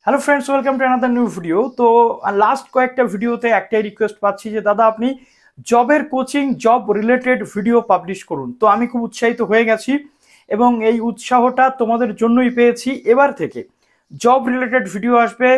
Hello friends, welcome to another new video. তো last কয়েকটা ভিডিওতে একটাই রিকোয়েস্ট পাচ্ছি যে দাদা আপনি জবের coaching, job related video publish করুন। তো আমি খুব উৎসাহিত হয়ে গেছি এবং এই উৎসাহটা তোমাদের জন্যই পেয়েছি। এবার থেকে জব রিলেটেড ভিডিও আসবে,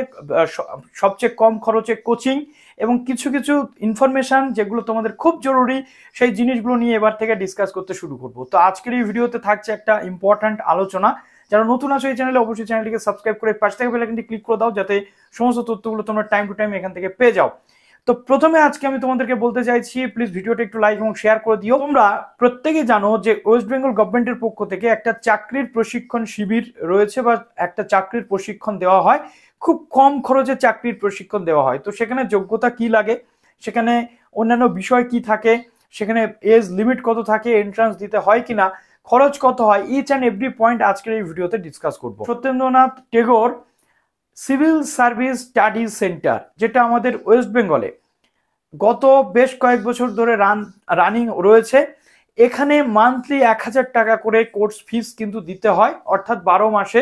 সবচেয়ে কম খরচে কোচিং এবং কিছু কিছু ইনফরমেশন যেগুলো তোমাদের খুব জরুরি, সেই জিনিসগুলো নিয়ে এবার থেকে ডিসকাস করতে শুরু করব। তো আজকের এই ভিডিওতে থাকছে একটা ইম্পর্ট্যান্ট আলোচনা। যারা নতুন আছো এই চ্যানেলে, অবশ্যই চ্যানেলটিকে সাবস্ক্রাইব করে পাশে থেকে বেল আইকনটি ক্লিক করে দাও, যাতে সমস্ত তথ্যগুলো তোমরা টাইম টু টাইম এখান থেকে পেয়ে যাও। তো প্রথমে আজকে আমি তোমাদেরকে বলতে চাইছি, প্লিজ ভিডিওটা একটু লাইক এবং শেয়ার করে দিও। তোমরা প্রত্যেকেই জানো যে ওয়েস্ট বেঙ্গল গভর্নমেন্টের পক্ষ থেকে একটা চাকরির প্রশিক্ষণ শিবির রয়েছে, বা একটা চাকরির প্রশিক্ষণ দেওয়া হয়। খুব কম খরচে চাকরির প্রশিক্ষণ দেওয়া হয়। তো সেখানে যোগ্যতা কি লাগে, সেখানে অন্যান্য বিষয় কি থাকে, সেখানে এজ লিমিট কত থাকে, এন্ট্রান্স দিতে হয় কিনা, খরচ কত হয়, ইচ অ্যান্ড এভরি পয়েন্ট আজকের এই ভিডিওতে ডিসকাস করব। Satyendranath Tagore civil service study centre, যেটা আমাদের ওয়েস্ট বেঙ্গলে গত বেশ কয়েক বছর ধরে রানিং রয়েছে, এখানে মান্থলি 1000 টাকা করে কোর্স ফিস কিন্তু দিতে হয়, অর্থাৎ 12 মাসে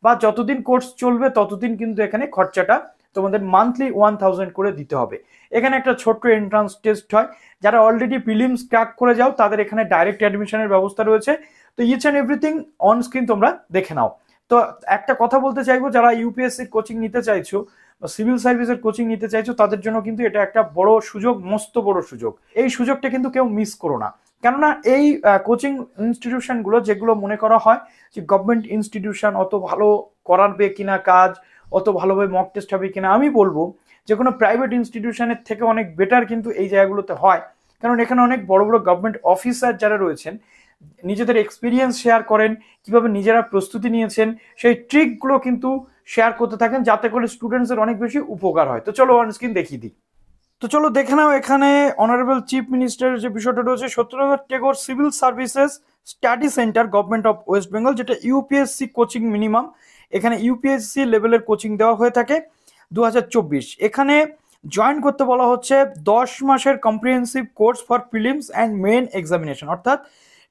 বা যতদিন কোর্স চলবে ততদিন কিন্তু এখানে খরচাটা তোমাদের মান্থলি 1000 করে দিতে হবে। এখানে একটা ছোট্ট এন্ট্রান্স টেস্ট হয়। যারা অলরেডি প্রিলিমস ক্র্যাক করে যাও তাদের এখানে ডাইরেক্ট অ্যাডমিশনের ব্যবস্থা রয়েছে। তো each and everything on screen তোমরা দেখে নাও। তো একটা কথা বলতে চাইবো, যারা ইউপিএসসি কোচিং নিতে চাইছো বা সিভিল সার্ভিসের কোচিং নিতে চাইছো, তাদের জন্য কিন্তু এটা একটা বড় সুযোগ, মস্ত বড় সুযোগ। এই সুযোগটা কিন্তু কেউ মিস করো না, কেননা এই কোচিং ইনস্টিটিউশনগুলো যেগুলো মনে করা হয় যে গভর্নমেন্ট ইনস্টিটিউশন, অত ভালো করাবে কিনা কাজ, অত ভালোভাবে মক টেস্ট হবে কিনা, আমি বলবো যে কোনো প্রাইভেট ইনস্টিটিউশনের থেকে অনেক বেটার কিন্তু এই জায়গাগুলোতে হয়। কারণ এখানে অনেক বড় বড় গভর্নমেন্ট অফিসার যারা রয়েছেন নিজেদের এক্সপিরিয়েন্স শেয়ার করেন, কিভাবে নিজেরা প্রস্তুতি নিয়েছেন সেই ট্রিকগুলো কিন্তু শেয়ার করতে থাকেন, যাতে করে স্টুডেন্টসের অনেক বেশি উপকার হয়। তো চলো অন স্ক্রিন দেখিয়ে দিই। তো চলো দেখে নাও এখানে অনারেবল চিফ মিনিস্টারের যে বিষয়টা রয়েছে, Satyendranath Tagore civil services study centre government of West Bengal, যেটা ইউপিএসসি কোচিং মিনিমাম। এখানে ইউপিএসসি লেভেলের কোচিং দেওয়া হয়ে থাকে 2024। এখানে জয়েন করতে বলা হচ্ছে 10 মাসের comprehensive course for prelims and main examination, অর্থাৎ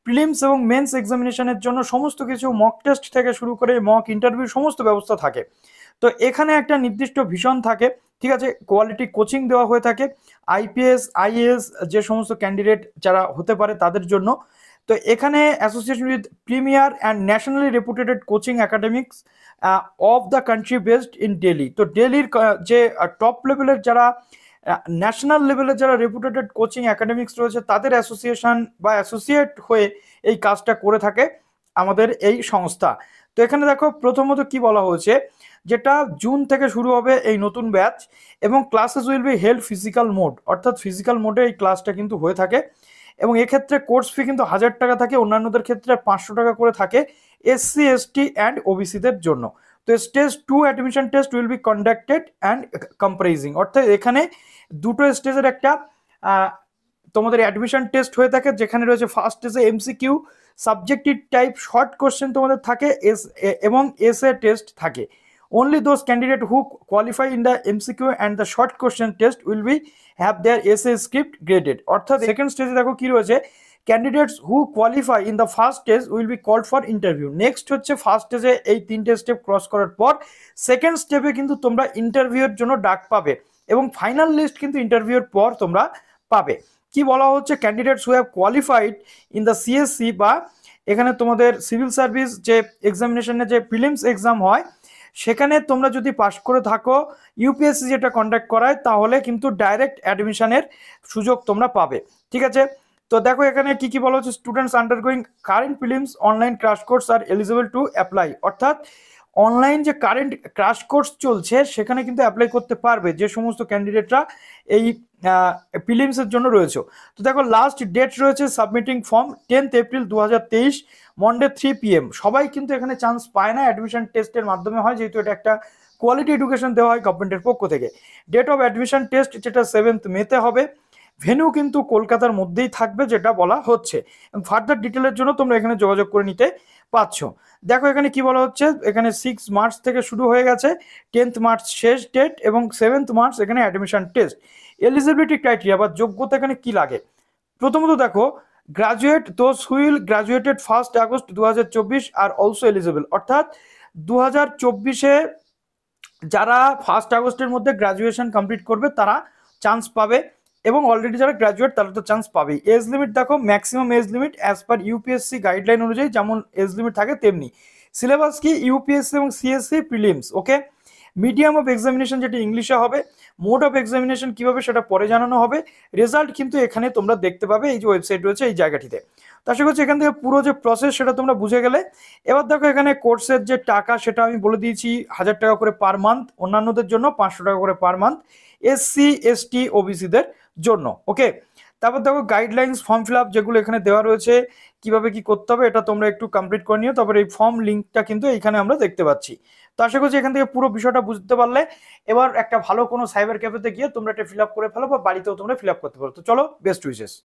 প্রিলিমস এবং মেন্স এক্সামিনেশনের জন্য সমস্ত কিছু, মক টেস্ট থেকে শুরু করে মক ইন্টারভিউ সমস্ত ব্যবস্থা থাকে। তো এখানে একটা নির্দিষ্ট ভিশন থাকে, ঠিক আছে, কোয়ালিটি কোচিং দেওয়া হয়ে থাকে আইপিএস আইএএস যে সমস্ত ক্যান্ডিডেট যারা হতে পারে তাদের জন্য। তো এখানে association with premier and nationally reputed coaching academics of the country based in Delhi. তো দিল্লির যে টপ লেভেলের যারা ন্যাশনাল লেভেলের যারা রেপুটেটেড কোচিং একাডেমিক্স রয়েছে তাদের অ্যাসোসিয়েশন বা অ্যাসোসিয়েট হয়ে এই কাজটা করে থাকে আমাদের এই সংস্থা। তো এখানে দেখো প্রথমত কি বলা হয়েছে, যেটা জুন থেকে শুরু হবে এই নতুন ব্যাচ, এবং classes will be held physical mode, অর্থাৎ ফিজিক্যাল মোডে এই ক্লাসটা কিন্তু হয়ে থাকে। এবং এক্ষেত্রে কোর্স ফি কিন্তু 1000 টাকা থাকে, অন্যান্যদের ক্ষেত্রে 500 টাকা করে থাকে এসসি এসটি অ্যান্ড ওবিসিদের জন্য। তো stage 2 admission test will be conducted and comprising, অর্থাৎ এখানে দুটো স্টেজের একটা তোমাদের অ্যাডমিশন টেস্ট হয়ে থাকে, যেখানে রয়েছে ফার্স্ট স্টেজে MCQ subjective type short question তোমাদের থাকে, এবং এসএ টেস্ট থাকে। Only those candidates who qualify in the MCQ and the short question test will be have their essay script graded. অর্থাৎ সেকেন্ড স্টেজে দেখো কি রয়েছে, candidates who qualify in the first stage will be called for interview. Next হচ্ছে first স্টেজে এই 3টে step cross করার পর সেকেন্ড স্টেপে কিন্তু তোমরা ইন্টারভিউর জন্য ডাক পাবে, এবং ফাইনাল লিস্ট কিন্তু ইন্টারভিউর পর তোমরা পাবে। কি বলা হচ্ছে, candidates who have qualified in the CSC, বা এখানে তোমাদের সিভিল সার্ভিস যে এক্সামিনেশনে যে প্রিলিমস এক্সাম হয় সেখানে তোমরা যদি পাস করে থাকো, ইউপিএসসি যেটা কন্ডাক্ট করায়, তাহলে কিন্তু ডাইরেক্ট অ্যাডমিশনের সুযোগ তোমরা পাবে, ঠিক আছে। তো দেখো এখানে কি কি বলা হচ্ছে, students undergoing current prelims online crash course are eligible to apply, অর্থাৎ অনলাইন যে কারেন্ট ক্র্যাশ কোর্স চলছে সেখানে কিন্তু অ্যাপ্লাই করতে পারবে যে সমস্ত ক্যান্ডিডেটরা এই প্রিলিমসের জন্য রয়েছে। তো দেখো লাস্ট ডেট রয়েছে submitting form 10 April 2023 Monday 3 PM। সবাই কিন্তু এখানে চান্স পায় না, অ্যাডমিশন টেস্টের মাধ্যমে হয়, যেহেতু এটা একটা কোয়ালিটি এডুকেশন দেওয়া হয় গভর্নমেন্টের পক্ষ থেকে। ডেট অফ অ্যাডমিশন টেস্ট যেটা 7 মেতে হবে, ভেন্যু কিন্তু কলকাতার মধ্যেই থাকবে যেটা বলা হচ্ছে, এবং ফার্দার ডিটেলের জন্য তোমরা এখানে যোগাযোগ করে নিতে পারছো। দেখো এখানে কি বলা হচ্ছে, এখানে 6 মার্চ থেকে শুরু হয়ে গেছে, 10 মার্চ শেষ ডেট, এবং 7 মার্চ এখানে অ্যাডমিশন টেস্ট। এলিজিবিলিটি ক্রাইটেরিয়া বা যোগ্যতা এখানে কি লাগে, প্রথমত দেখো graduate, those wheel graduated 1 August 2024 are also eligible, অর্থাৎ 2024-এ যারা 1 আগস্টের মধ্যে গ্রাজুয়েশন কমপ্লিট করবে তারা চান্স পাবে, এবং অলরেডি যারা গ্রাজুয়েট তারা তো চান্স পাবেই। এজ লিমিট দেখো, maximum age limit as per UPSC guideline অনুযায়ী যেমন এজ লিমিট থাকে তেমনি। সিলেবাস কি, ইউপিএসসি এবং CSC prelims, okay. Medium of examination যেটা ইংলিশে হবে, মোড অফ এক্সামিনেশন কীভাবে সেটা পরে জানানো হবে। রেজাল্ট কিন্তু এখানে তোমরা দেখতে পাবে, এই যে ওয়েবসাইট রয়েছে এই জায়গাটিতে। তো আশা করছি এখান থেকে পুরো যে প্রসেস সেটা তোমরা বুঝে গেলে। এবার দেখো এখানে কোর্সের যে টাকা সেটা আমি বলে দিয়েছি, 1000 টাকা করে পার মান্থ, অন্যান্যদের জন্য 500 টাকা করে পার মান্থ, এসসি এসটি ওবিসিদের জন্য, ওকে। তারপর দেখো গাইডলাইন্স, ফর্ম ফিল আপ যেগুলো এখানে দেওয়া রয়েছে, কিভাবে কি করতে হবে এটা তোমরা একটু কমপ্লিট করে নিও। তারপরে এই ফর্ম লিঙ্কটা কিন্তু এইখানে আমরা দেখতে পাচ্ছি। তো আশা করছি এখান থেকে পুরো বিষয়টা বুঝতে পারলে। এবার একটা ভালো কোনো সাইবার ক্যাফেতে গিয়ে তোমরা এটা ফিল আপ করে ফেলো, বা বাড়িতেও তোমরা ফিল আপ করতে পারো। তো চলো, বেস্ট উইশেস।